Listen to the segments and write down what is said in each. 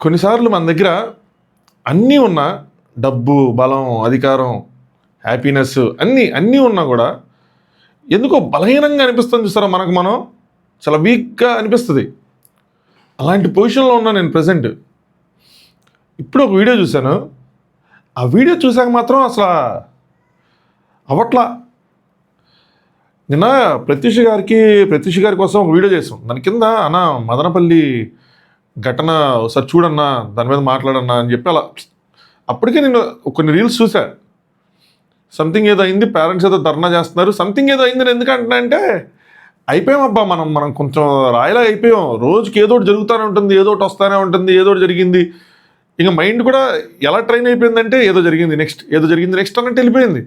కొన్నిసార్లు మన దగ్గర అన్నీ ఉన్నా, డబ్బు, బలం, అధికారం, హ్యాపీనెస్ అన్నీ ఉన్నా కూడా ఎందుకో బలహీనంగా అనిపిస్తుంది చూసారా, మనకు మనం చాలా వీక్గా అనిపిస్తుంది. అలాంటి పొజిషన్లో ఉన్నా నేను ప్రజెంట్. ఇప్పుడు ఒక వీడియో చూశాను. ఆ వీడియో చూశాక మాత్రం అసలు అవట్లా. నిన్న ప్రత్యూష్ గారి కోసం ఒక వీడియో చేసాం. దాని కింద అన్న మదనపల్లి ఘటన ఒకసారి చూడన్నా, దాని మీద మాట్లాడన్నా అని చెప్పి అలా. అప్పటికే నేను కొన్ని రీల్స్ చూసా. సంథింగ్ ఏదో అయింది, పేరెంట్స్ ఏదో ధర్నా చేస్తున్నారు, సంథింగ్ ఏదో అయిందని ఎందుకంటున్నా అంటే అయిపోయామబ్బా, మనం కొంచెం రాయిలా అయిపోయాం. రోజుకి ఏదో ఒకటి జరుగుతూనే ఉంటుంది, ఏదో ఒకటి వస్తూనే ఉంటుంది, ఏదో ఒకటి జరిగింది. ఇంకా మైండ్ కూడా ఎలా ట్రైన్ అయిపోయిందంటే ఏదో జరిగింది నెక్స్ట్ అన్నట్టు వెళ్ళిపోయింది.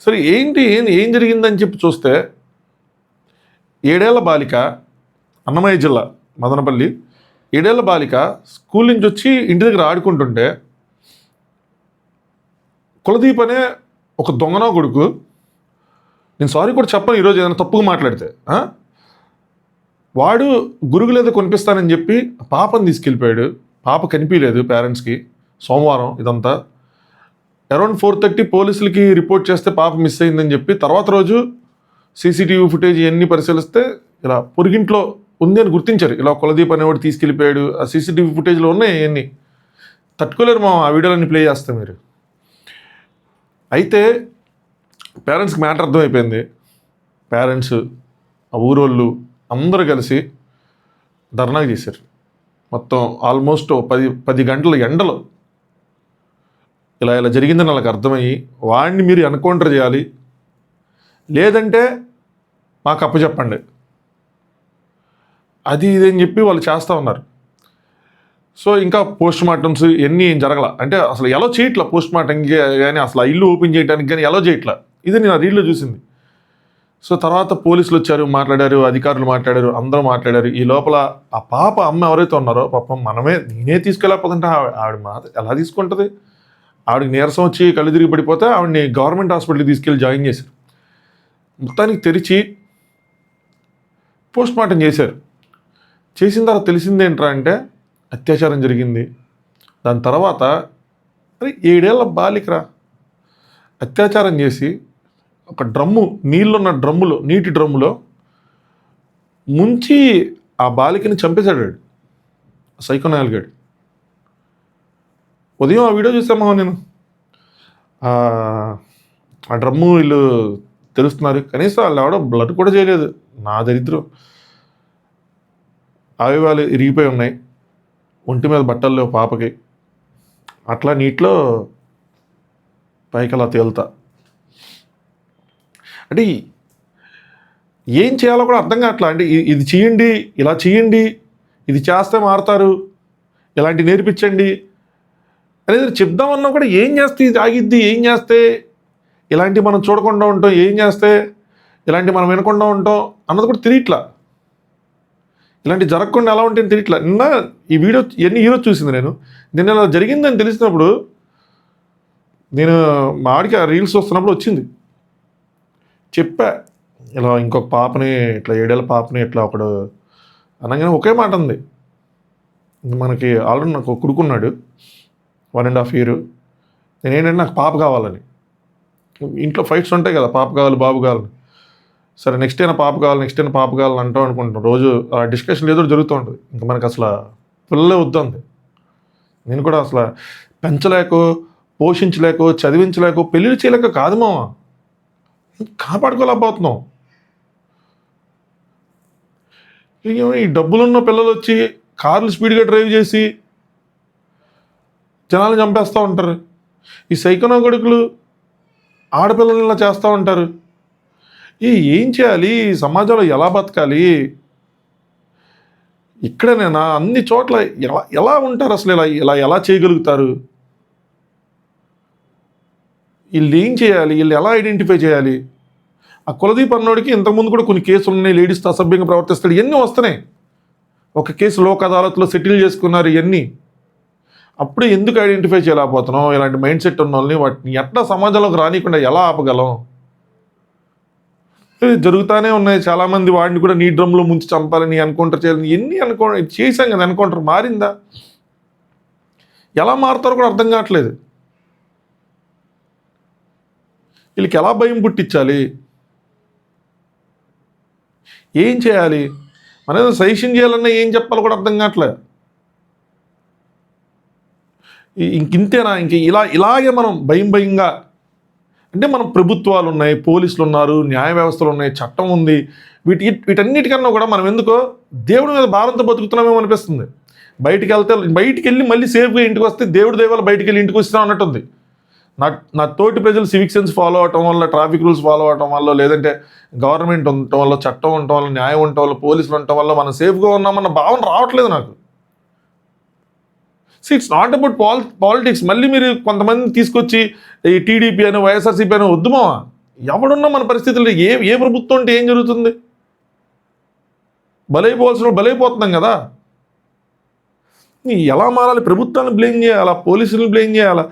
సరే ఏం జరిగిందని చెప్పి చూస్తే 7 ఏళ్ల బాలిక, అన్నమయ్య జిల్లా మదనపల్లి 7 ఏళ్ల బాలిక స్కూల్ నుంచి వచ్చి ఇంటి దగ్గర ఆడుకుంటుంటే కులదీప్ అనే ఒక దొంగనో కొడుకు, నేను సారీ కూడా చెప్పను ఈరోజు ఏదైనా తప్పుగా మాట్లాడితే, వాడు గురుగులు ఏదో కొనిపిస్తానని చెప్పి పాపను తీసుకెళ్ళిపోయాడు. పాప కనిపించలేదు పేరెంట్స్కి. సోమవారం ఇదంతా అరౌండ్ 4:30 పోలీసులకి రిపోర్ట్ చేస్తే పాప మిస్ అయిందని చెప్పి తర్వాత రోజు సీసీటీవీ ఫుటేజ్ ఇవన్నీ పరిశీలిస్తే ఇలా పొరిగింట్లో ఉంది అని గుర్తించారు. ఇలా కులదీప్ అనేవాడు తీసుకెళ్ళిపోయాడు. ఆ సీసీటీవీ ఫుటేజ్లో ఉన్నాయి అవన్నీ. తట్టుకోలేరు ఆ వీడియోలన్నీ ప్లే చేస్తే మీరు. అయితే పేరెంట్స్కి మ్యాటర్ అర్థమైపోయింది. పేరెంట్స్, ఆ ఊరోళ్ళు అందరూ కలిసి ధర్నాకి చేశారు. మొత్తం ఆల్మోస్ట్ 10 గంటల ఎండలో ఇలా జరిగిందని వాళ్ళకి అర్థమయ్యి, వాడిని మీరు ఎన్కౌంటర్ చేయాలి, లేదంటే మాకు అప్పచెప్పండి, అది ఇదని చెప్పి వాళ్ళు చేస్తూ ఉన్నారు. సో ఇంకా పోస్ట్ మార్టమ్స్ ఇవన్నీ ఏం జరగల. అంటే అసలు ఎలా చేయట్లా పోస్ట్ మార్టంకి కానీ, అసలు ఆ ఇల్లు ఓపెన్ చేయడానికి కానీ ఎలా చేయట్లా. ఇది నేను ఆ రీల్లో చూసింది. సో తర్వాత పోలీసులు వచ్చారు, మాట్లాడారు, అధికారులు మాట్లాడారు, అందరూ మాట్లాడారు. ఈ లోపల ఆ పాప అమ్మ ఎవరైతే ఉన్నారో పాపం నేనే తీసుకెళ్ళకపోతుంటే ఆవిడ ఎలా తీసుకుంటుంది. ఆవిడకి నీరసం వచ్చి కళ్ళు తిరిగి పడిపోతే ఆవిడని గవర్నమెంట్ హాస్పిటల్కి తీసుకెళ్ళి జాయిన్ చేశారు. మొత్తానికి తెరిచి పోస్ట్ మార్టం చేశారు. చేసిన తర్వాత తెలిసింది ఏంట్రా అంటే అత్యాచారం జరిగింది. దాని తర్వాత 7 ఏళ్ల బాలికరా అత్యాచారం చేసి ఒక నీటి డ్రమ్ములో ముంచి ఆ బాలికని చంపేశాడు సైకోనాయల్ గాడు. ఉదయం ఆ వీడియో చూసామా నేను. ఆ డ్రమ్ము వీళ్ళు తెలుస్తున్నారు, కనీసం వాళ్ళు ఎవడో బ్లడ్ కూడా చేయలేదు. నా దరిద్రం. అవయవాలు ఇరిగిపోయి ఉన్నాయి, ఒంటి మీద బట్టల్లో పాపకి, అట్లా నీటిలో పైకి అలా తేలుతా. అంటే ఏం చేయాలో కూడా అర్థం కావట్లా. అంటే ఇది చేయండి, ఇలా చేయండి, ఇది చేస్తే మారుతారు, ఇలాంటి నేర్పించండి అనేది చెప్దామన్నా కూడా ఏం చేస్తే ఇది ఆగిద్ది, ఏం చేస్తే ఇలాంటివి మనం చూడకుండా ఉంటాం, ఏం చేస్తే ఇలాంటివి మనం వినకుండా ఉంటాం అన్నది కూడా తెలియట్లా. ఇలాంటివి జరగకుండా ఎలా ఉంటే తెలియట్లా. నిన్న ఈ వీడియో ఈరోజు చూసింది నేను. నిన్న ఇలా జరిగిందని తెలిసినప్పుడు నేను మా ఆడికి ఆ రీల్స్ వస్తున్నప్పుడు వచ్చింది, చెప్పా ఇలా ఇంకొక పాపని ఇట్లా 7 ఏళ్ల పాపని ఇట్లా ఒకడు అనగానే ఒకే మాట ఉంది. మనకి ఆల్రెడీ నాకు ఒక కొడుకున్నాడు, 1.5 year. నేనేంటంటే నాకు పాప కావాలని, ఇంట్లో ఫైట్స్ ఉంటాయి కదా, పాప కావాలి బాబు కావాలని. సరే నెక్స్ట్ అయినా పాప కావాలని అంటాం అనుకుంటాం. రోజు ఆ డిస్కషన్ ఏదో జరుగుతూ ఉంటుంది. ఇంకా మనకు అసలు పిల్లలే వద్దంది. నేను కూడా అసలు పెంచలేకో, పోషించలేకో, చదివించలేకో, పెళ్ళిళ్ళు చేయలేక కాదు మామ, కాపాడుకోలేకపోతున్నాం. ఈ డబ్బులున్న పిల్లలు వచ్చి కార్లు స్పీడ్గా డ్రైవ్ చేసి జనాలు చంపేస్తూ ఉంటారు. ఈ సైకోనా కొడుకులు ఆడపిల్లలు ఇలా చేస్తూ ఉంటారు. ఏం చేయాలి, సమాజంలో ఎలా బతకాలి, ఇక్కడనేనా అన్ని చోట్ల ఎలా ఉంటారు అసలు, ఎలా చేయగలుగుతారు, వీళ్ళు ఏం చేయాలి, వీళ్ళు ఎలా ఐడెంటిఫై చేయాలి. ఆ కులదీప్ అన్నోడికి ఇంతకుముందు కూడా కొన్ని కేసులు ఉన్నాయి, లేడీస్తో అసభ్యంగా ప్రవర్తిస్తాడు, ఇవన్నీ వస్తున్నాయి. ఒక కేసు లోక్ అదాలత్లో సెటిల్ చేసుకున్నారు ఇవన్నీ. అప్పుడు ఎందుకు ఐడెంటిఫై చేయలేకపోతున్నాం? ఇలాంటి మైండ్ సెట్ ఉన్న వాళ్ళని వాటిని ఎట్లా సమాజంలోకి రానికుండా ఎలా ఆపగలం? జరుగుతూనే ఉన్నాయి. చాలామంది వాడిని కూడా నీ డ్రమ్లో ముంచి చంపాలని ఎన్కౌంటర్ చేయాలని ఎన్ని చేశాం కదా. ఎన్కౌంటర్ మారిందా? ఎలా మారుతారో కూడా అర్థం కావట్లేదు. వీళ్ళకి ఎలా భయం పుట్టించాలి? ఏం చేయాలి? మనం ఏదో సజెషన్ చేయాలన్నా ఏం చెప్పాలో కూడా అర్థం కావట్లేదు. ఇంకింతేనా? ఇలాగే మనం భయంగా అంటే మనం ప్రభుత్వాలు ఉన్నాయి, పోలీసులు ఉన్నారు, న్యాయ వ్యవస్థలు ఉన్నాయి, చట్టం ఉంది. వీటన్నిటికన్నా కూడా మనం ఎందుకో దేవుడి మీద భారంతో బతుకుతున్నామేమో అనిపిస్తుంది. బయటికి వెళ్ళి మళ్ళీ సేఫ్గా ఇంటికి వస్తే దేవుడి దైవాలు బయటికి వెళ్ళి ఇంటికి వస్తున్నాం అన్నట్టుంది. నా తోటి ప్రజలు సివిక్ సెన్స్ ఫాలో అవటం వల్ల, ట్రాఫిక్ రూల్స్ ఫాలో అవటం వల్ల, లేదంటే గవర్నమెంట్ ఉండటం వల్ల, చట్టం ఉండటం వల్ల, న్యాయం ఉండటం వల్ల, పోలీసులు ఉండటం వల్ల మనం సేఫ్గా ఉన్నామన్న భావన రావట్లేదు నాకు. It's not about politics. మళ్ళీ మీరు కొంతమంది తీసుకొచ్చి ఈ టీడీపీ అని, వైఎస్ఆర్సీపీ అని వద్దుమా. ఎవడున్నా మన పరిస్థితుల్లో ఏ ప్రభుత్వం అంటే ఏం జరుగుతుంది? బలైపోవాల్సిన బలైపోతున్నాం కదా. ఎలా మారాలి? ప్రభుత్వాన్ని బ్లేమ్ చేయాలా? పోలీసులను బ్లేమ్ చేయాలా?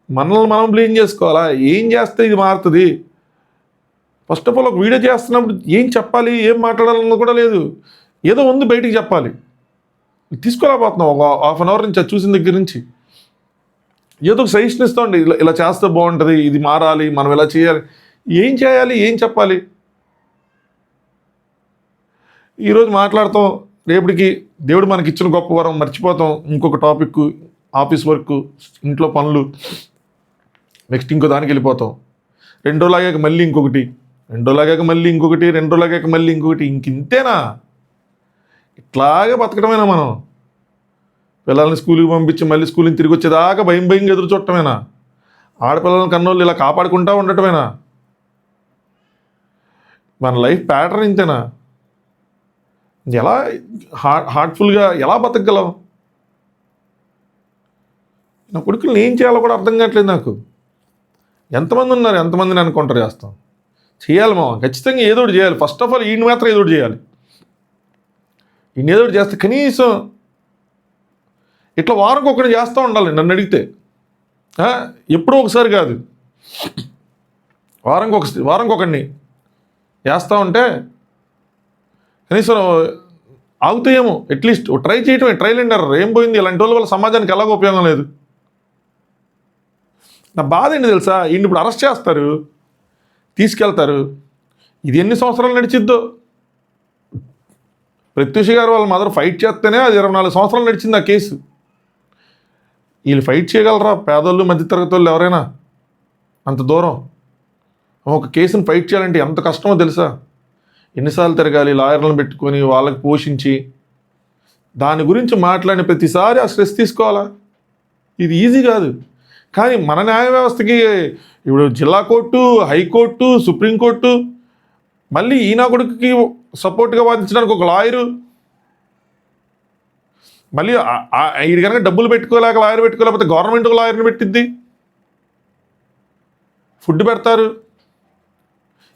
మనల్ని మనం బ్లేమ్ చేసుకోవాలా? ఏం చేస్తే ఇది మారుతుంది? ఫస్ట్ ఆఫ్ ఆల్ ఒక వీడియో చేస్తున్నప్పుడు ఏం చెప్పాలి, ఏం మాట్లాడాలన్నది కూడా లేదు. ఏదో ఉంది బయటికి చెప్పాలి, తీసుకోలేకపోతున్నాం. ఒక హాఫ్ అన్ అవర్ నుంచి చూసిన దగ్గర నుంచి ఏదో ఒక సజెషన్ ఇస్తామండి. ఇలా చేస్తే బాగుంటుంది, ఇది మారాలి, మనం ఇలా చేయాలి. ఏం చేయాలి, ఏం చెప్పాలి? ఈరోజు మాట్లాడతాం, రేపటికి దేవుడు మనకి ఇచ్చిన గొప్ప వరం మర్చిపోతాం. ఇంకొక టాపిక్, ఆఫీస్ వర్క్, ఇంట్లో పనులు, నెక్స్ట్ ఇంకో దానికి వెళ్ళిపోతాం. 2 రోజులు ఆగాక మళ్ళీ ఇంకొకటి, 2 రోజులు ఆగాక మళ్ళీ ఇంకొకటి, 2 రోజులు ఆగాక మళ్ళీ ఇంకొకటి. ఇంతేనా? ఇట్లాగే బతకడమేనా మనం? పిల్లల్ని స్కూల్కి పంపించి మళ్ళీ స్కూల్ నుంచి తిరిగి వచ్చేదాకా భయంగా ఎదురు చూడటమేనా? ఆడపిల్లలని కన్నోళ్ళు ఇలా కాపాడుకుంటూ ఉండటమేనా? మన లైఫ్ ప్యాటర్న్ ఇంతేనా? ఎలా హార్ట్ఫుల్గా ఎలా బతకగలం? నా కొడుకులు ఏం చేయాలో కూడా అర్థం కావట్లేదు నాకు. ఎంతమంది ఉన్నారు, ఎంతమందిని ఎన్కౌంటర్ చేస్తాం? చేయాలి మామ, ఖచ్చితంగా ఏదో ఒకటి చేయాలి. ఫస్ట్ ఆఫ్ ఆల్ ఈయన మాత్రం ఏదో ఒకటి చేయాలి. ఈయన ఏదో ఒకటి చేస్తే కనీసం ఇట్లా వారంకి ఒకటి చేస్తూ ఉండాలి. నన్ను అడిగితే ఎప్పుడో ఒకసారి కాదు, వారంకి ఒకడిని చేస్తూ ఉంటే కనీసం ఆగుతాయేమో. అట్లీస్ట్ ట్రై చేయటమే, ట్రైల్ అండ్ ఎర్రర్. ఏం పోయింది? ఇలాంటి వాళ్ళ సమాజానికి ఎలాగో ఉపయోగం లేదు. నా బాధ ఏంటి తెలుసా? ఈయన ఇప్పుడు అరెస్ట్ చేస్తారు, తీసుకెళ్తారు. ఇది ఎన్ని సంవత్సరాలు నడిచిద్దో. ప్రత్యూష గారు వాళ్ళ మదర్ ఫైట్ చేస్తేనే అది 24 సంవత్సరాలు నడిచింది ఆ కేసు. వీళ్ళు ఫైట్ చేయగలరా? పేదోళ్ళు, మధ్యతరగతి వాళ్ళు ఎవరైనా అంత దూరం ఒక కేసును ఫైట్ చేయాలంటే ఎంత కష్టమో తెలుసా? ఎన్నిసార్లు తిరగాలి, లాయర్లను పెట్టుకొని వాళ్ళకి పోషించి దాని గురించి మాట్లాడిన ప్రతిసారి ఆ స్ట్రెస్ తీసుకోవాలా? ఇది ఈజీ కాదు. కానీ మన న్యాయ వ్యవస్థకి ఇప్పుడు జిల్లా కోర్టు, హైకోర్టు, సుప్రీంకోర్టు, మళ్ళీ ఈయన కొడుకుకి సపోర్ట్గా వాదించడానికి ఒక లాయరు, మళ్ళీ ఇది కనుక డబ్బులు పెట్టుకోలేక లాయర్ పెట్టుకోలేకపోతే గవర్నమెంట్ ఒక లాయర్ని పెట్టిద్ది, ఫుడ్ పెడతారు,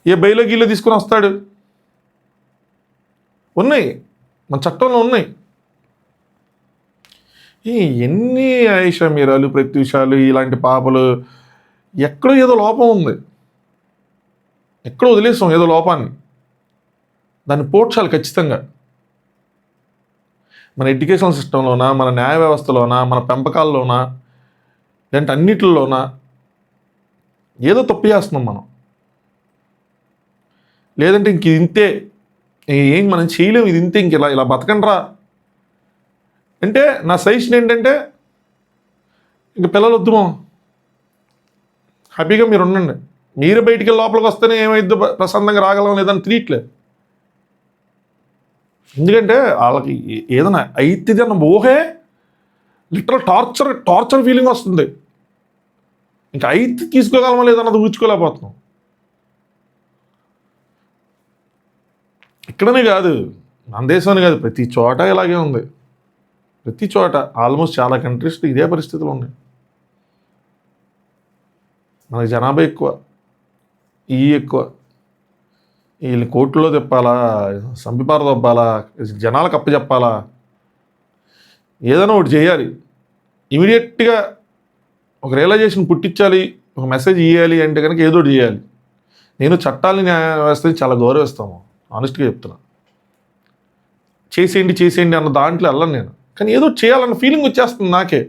ఏ బయలో గీలో తీసుకుని వస్తాడు. ఉన్నాయి, మన చట్టంలో ఉన్నాయి. ఎన్ని ఐషామీరాలు, ప్రత్యూషాలు, ఇలాంటి పాపలు, ఎక్కడో ఏదో లోపం ఉంది. ఎక్కడో వదిలేసాం ఏదో లోపాన్ని. దాన్ని పోడ్చాలి ఖచ్చితంగా. మన ఎడ్యుకేషన్ సిస్టంలోనా, మన న్యాయ వ్యవస్థలోనా, మన పెంపకాల్లోనా, లేదంటే అన్నిటిలోనా ఏదో తప్పు చేస్తున్నాం మనం. లేదంటే ఇంక ఇంతే, ఏం మనం చేయలేము, ఇది ఇంతే, ఇంక ఇలా బతకండి రా అంటే నా సజెషన్ ఏంటంటే, ఇంక పిల్లలు వద్దుమో, హ్యాపీగా మీరు ఉండండి. మీరు బయటికి లోపలికి వస్తేనే ఏమైద్దో ప్రశాంతంగా రాగలం లేదని తెలియట్లేదు. ఎందుకంటే వాళ్ళకి ఏదైనా అయిద్ది అన్న ఊహే లిటరల్ టార్చర్ ఫీలింగ్ వస్తుంది. ఇంకా అయితే తీసుకోగలమా లేదన్నది ఊహించుకోలేకపోతున్నాం. ఇక్కడనే కాదు, మన దేశాన్ని కాదు, ప్రతి చోట ఇలాగే ఉంది. ప్రతి చోట ఆల్మోస్ట్ చాలా కంట్రీస్ ఇదే పరిస్థితులు ఉన్నాయి. మనకి జనాభా ఎక్కువ, ఎక్కువ, వీళ్ళని కోర్టులో తిప్పాలా, సంపిపార దొబ్బాలా, జనాలకు అప్పచెప్పాలా, ఏదైనా ఒకటి చేయాలి. ఇమీడియట్గా ఒక రియలైజేషన్ పుట్టించాలి, ఒక మెసేజ్ ఇవ్వాలి అంటే కనుక ఏదో ఒకటి చేయాలి. నేను చట్టాలని న్యాయ వ్యవస్థని చాలా గౌరవిస్తాము, ఆనెస్ట్గా చెప్తున్నా. చేసేయండి చేసేయండి అన్న దాంట్లో వెళ్ళను నేను, కానీ ఏదో చేయాలన్న ఫీలింగ్ వచ్చేస్తుంది నాకే.